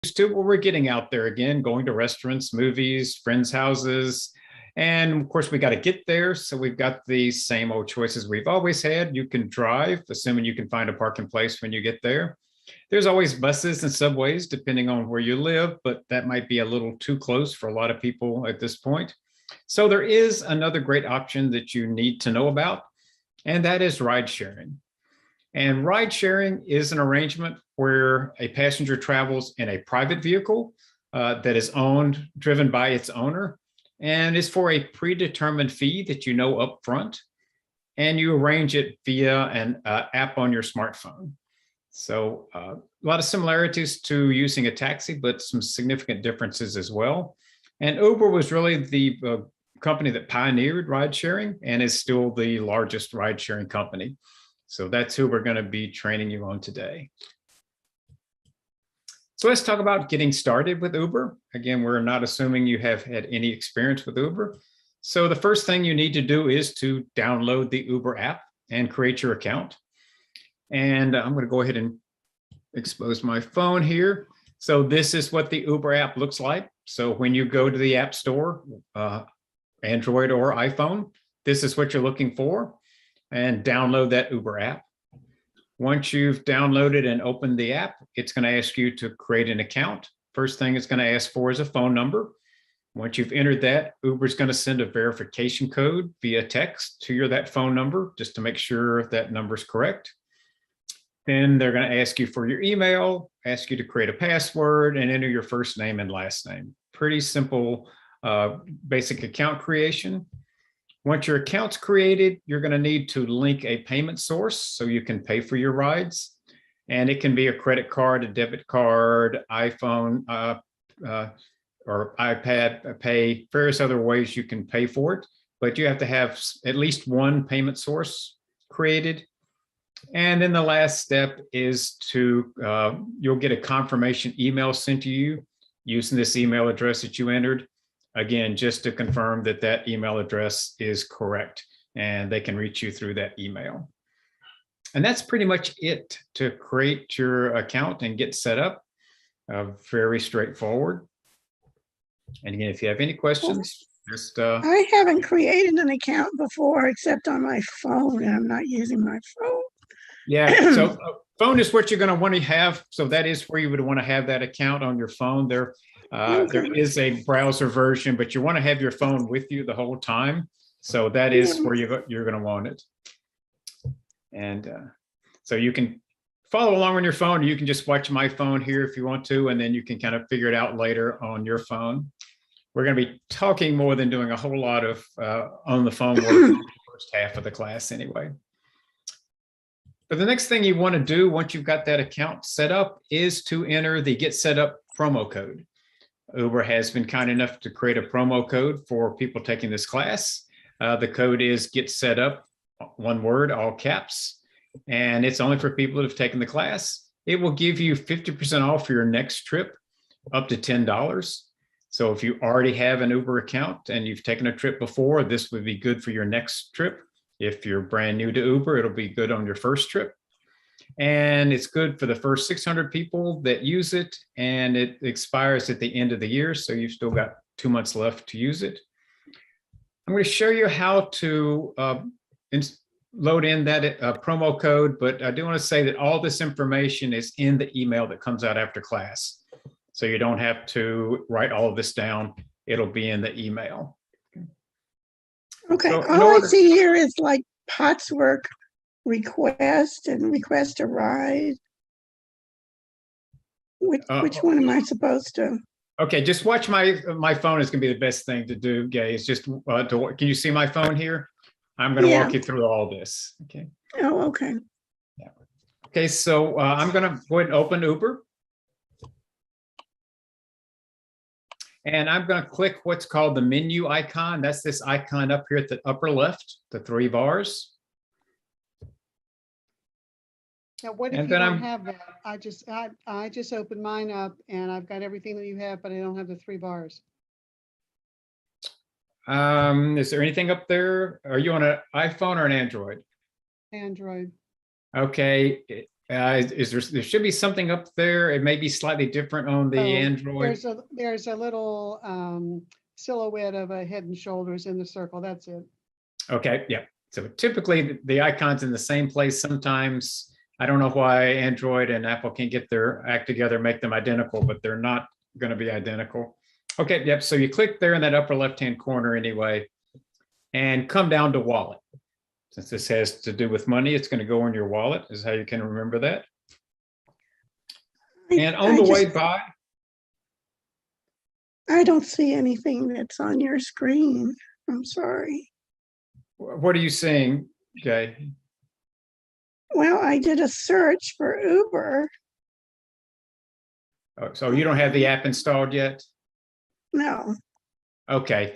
to where we're getting out there again, going to restaurants, movies, friends' houses. And of course, we got to get there. So we've got the same old choices we've always had. You can drive, assuming you can find a parking place when you get there. There's always buses and subways, depending on where you live, but that might be a little too close for a lot of people at this point. So there is another great option that you need to know about, and that is ride sharing. And ride sharing is an arrangement where a passenger travels in a private vehicle that is owned, driven by its owner, and is for a predetermined fee that you know up front, and you arrange it via an app on your smartphone. So a lot of similarities to using a taxi, but some significant differences as well. And Uber was really the company that pioneered ride sharing and is still the largest ride sharing company. So that's who we're going to be training you on today. So let's talk about getting started with Uber. Again, we're not assuming you have had any experience with Uber. So the first thing you need to do is to download the Uber app and create your account. And I'm going to go ahead and expose my phone here. So this is what the Uber app looks like. So when you go to the App Store, Android or iPhone, this is what you're looking for, and download that Uber app. Once you've downloaded and opened the app, it's going to ask you to create an account. First thing it's going to ask for is a phone number. Once you've entered that, Uber is going to send a verification code via text to that phone number just to make sure that number is correct. Then they're going to ask you for your email, ask you to create a password, and enter your first name and last name. Pretty simple, basic account creation. Once your account's created, you're going to need to link a payment source so you can pay for your rides. And it can be a credit card, a debit card, iPhone, or iPad Pay, various other ways you can pay for it. But you have to have at least one payment source created. And then the last step is to, you'll get a confirmation email sent to you using this email address that you entered. Again, just to confirm that that email address is correct and they can reach you through that email. And that's pretty much it to create your account and get set up. Very straightforward. And again, if you have any questions, just... I haven't created an account before except on my phone, and I'm not using my phone. Yeah, so phone is what you're going to want to have. So that is where you would want to have that account on your phone. There is a browser version, but you want to have your phone with you the whole time. So that is where you're going to want it. And so you can follow along on your phone. You can just watch my phone here if you want to, and then you can kind of figure it out later on your phone. We're going to be talking more than doing a whole lot of on the phone work in the first half of the class anyway. But the next thing you want to do once you've got that account set up is to enter the Get Set Up promo code. Uber has been kind enough to create a promo code for people taking this class. The code is Get Set Up, one word, all caps, and it's only for people that have taken the class. It will give you 50% off your next trip, up to $10. So if you already have an Uber account and you've taken a trip before, this would be good for your next trip. If you're brand new to Uber, it'll be good on your first trip. And it's good for the first 600 people that use it, and it expires at the end of the year. So you've still got 2 months left to use it. I'm going to show you how to load in that promo code, but I do want to say that all this information is in the email that comes out after class. So you don't have to write all of this down. It'll be in the email. Okay, so all I see here is like Potswork request and request a ride. Which one am I supposed to? Okay, just watch my phone is going to be the best thing to do, Gay. It's just, can you see my phone here? I'm going to walk you through all this. Okay. Oh, okay. Yeah. Okay, so I'm going to go ahead and open Uber. And I'm going to click what's called the menu icon. That's this icon up here at the upper left, the 3 bars. Now, what if you don't have that? I just opened mine up and I've got everything that you have, but I don't have the 3 bars. Is there anything up there? Are you on an iPhone or an Android? Android. Okay. There should be something up there. It may be slightly different on the Android. There's a little silhouette of a head and shoulders in the circle. That's it. Okay, yeah. So typically the icon's in the same place. Sometimes I don't know why Android and Apple can't get their act together, make them identical, but they're not going to be identical. Okay, yep. So you click there in that upper left-hand corner anyway, and come down to wallet. Since this has to do with money, it's going to go in your wallet, is how you can remember that. And on the way by. I don't see anything that's on your screen. I'm sorry. What are you seeing, Jay? Well, I did a search for Uber. Oh, so you don't have the app installed yet? No. Okay.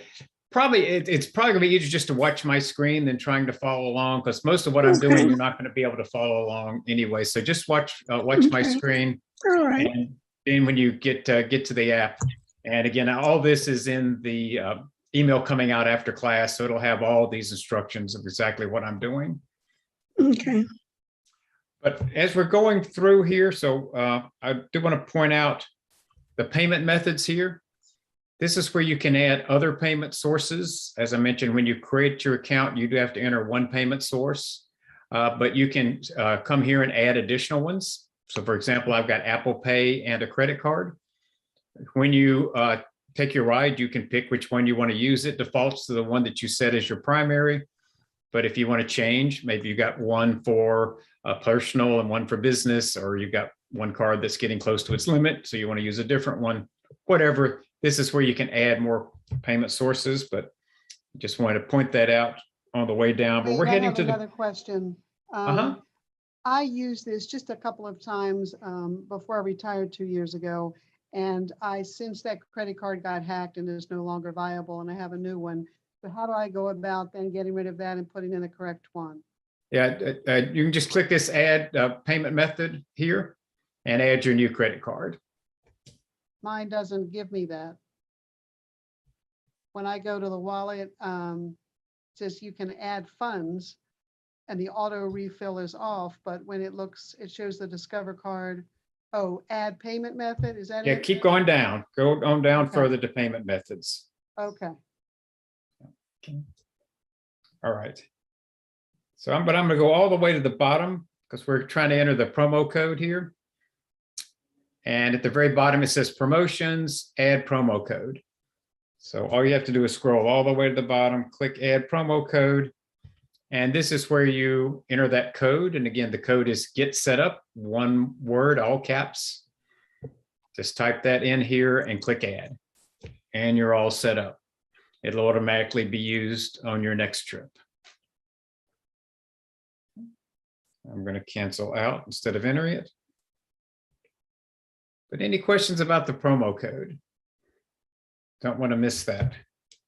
Probably it's probably gonna be easier just to watch my screen than trying to follow along, because most of what I'm doing you're not going to be able to follow along anyway. So just watch my screen. All right. And then when you get to the app, and again, all this is in the email coming out after class, so it'll have all these instructions of exactly what I'm doing. Okay. But as we're going through here, so I do want to point out the payment methods here. This is where you can add other payment sources. As I mentioned, when you create your account, you do have to enter one payment source, but you can come here and add additional ones. So for example, I've got Apple Pay and a credit card. When you take your ride, you can pick which one you want to use. It defaults to the one that you set as your primary. But if you want to change, maybe you got one for personal and one for business, or you've got one card that's getting close to its limit, so you want to use a different one, whatever. This is where you can add more payment sources, but just wanted to point that out on the way down. But we're heading to another question. I used this just a couple of times before I retired 2 years ago. And since that credit card got hacked and is no longer viable, and I have a new one. So how do I go about then getting rid of that and putting in the correct one? Yeah, you can just click this add payment method here and add your new credit card. Mine doesn't give me that. When I go to the wallet, it says you can add funds and the auto refill is off, but when it shows the Discover card. Oh, add payment method, is that it? Yeah, keep going down. Go on down further to payment methods. Okay. All right. So I'm going to go all the way to the bottom because we're trying to enter the promo code here. And at the very bottom, it says promotions, add promo code. So all you have to do is scroll all the way to the bottom, click add promo code. And this is where you enter that code. And again, the code is get set up, one word, all caps. Just type that in here and click add. And you're all set up. It'll automatically be used on your next trip. I'm going to cancel out instead of entering it. But any questions about the promo code? Don't want to miss that.